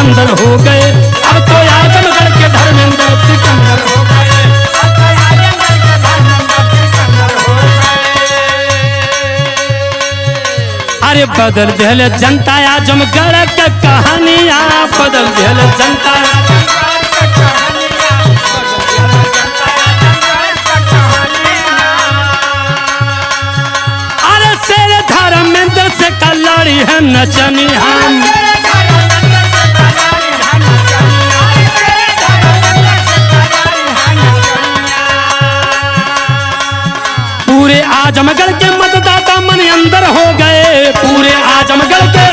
सिकंदर हो गए। अब तो आजमगढ़ के धर्मेंद्र सिकंदर हो गए। अरे बदल दिल जनता आजमगढ़ के कहानियां, बदल दिल जनता। अरे शेर धर्मेंद्र से कलाड़ी है नचनी हम। पूरे आजमगढ़ के मतदाता मन अंदर हो गए। पूरे आजमगढ़ के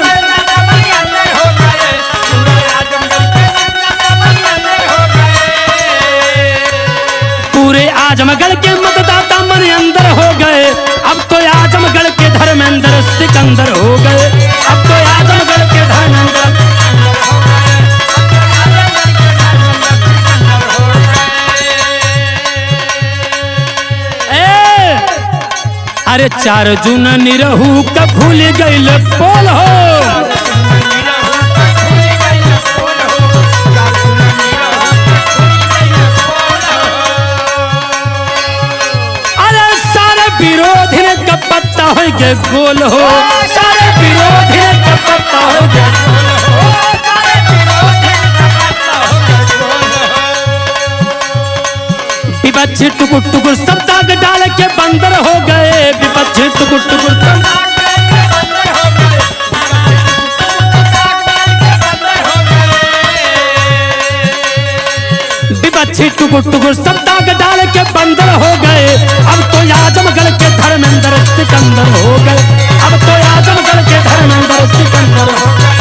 पूरे आजमगढ़ के मतदाता मन अंदर हो गए। अब तो आजमगढ़ के धर्मेंद्र सिकंदर हो गए। अब तो आजमगढ़ के धर्मेंद्र। अरे 4 जून निरहू का भूल गईल बोल हो। अरे सारे विरोधी का पत्ता हो गए गोल हो। सारे विरोधी का पत्ता हो गए। विपक्षी टुकुर टुकुर सब दाग डाल के बंदर हो गए। विपक्षी टुकुर टुकुर विपक्षी टुकुर टुकुर सब दाग डाल के बंदर हो गए। अब तो आजमगढ़ के धर्मेंद्र सिकंदर हो गए। अब तो आजमगढ़ के धर्मेंद्र सिकंदर हो गए।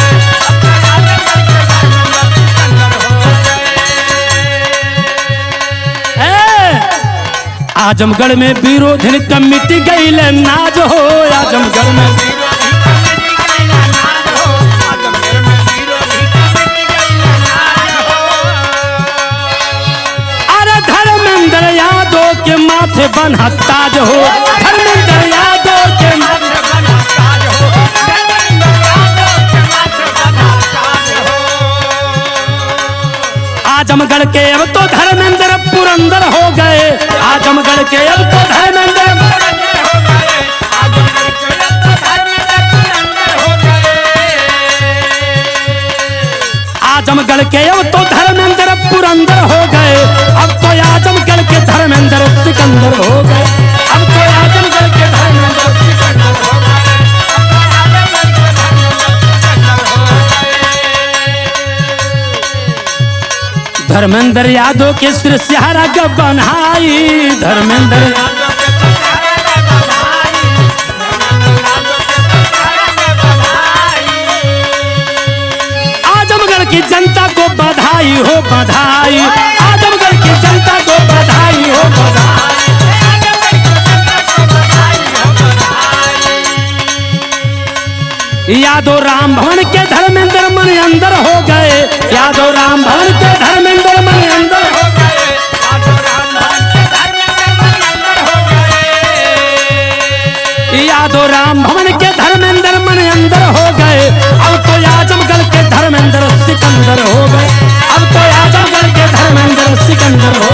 आजमगढ़ में विरोधी कमिटी गई नाज हो। आजमगढ़ में अरे धर्मेंद्र यादव के माथे बना ताज हो। धर्मेंद्र यादव के माथे बना ताज हो। आजमगढ़ के अब तो धर्मेंद्र पुरंदर हो गए। आजमगढ़ के अब तो धर्मेंद्र आजमगढ़ के अब तो धर्मेंद्र पुरंदर हो गए। अब तो आजमगढ़ के धर्मेंद्र सिकंदर हो गए। अब तो आजमगढ़ के धर्मेंद्र सिकंदर हो गए। धर्मेंद्र यादव के सिर सिहारा का बनाई। धर्मेंद्र आजमगढ़ की जनता को बधाई हो बधाई। आजमगढ़ की जनता को बधाई हो बधाई। यादव राम भवन के धर्मेंद्र मन अंदर हो गए। यादव राम भवन के धर्मेंद्र मन अंदर हो गए। यादव राम भवन के धर्मेंद्र मन अंदर हो गए। अब तो आजमगढ़ के धर्मेंद्र सिकंदर हो गए। अब तो आजमगढ़ के धर्मेंद्र सिकंदर हो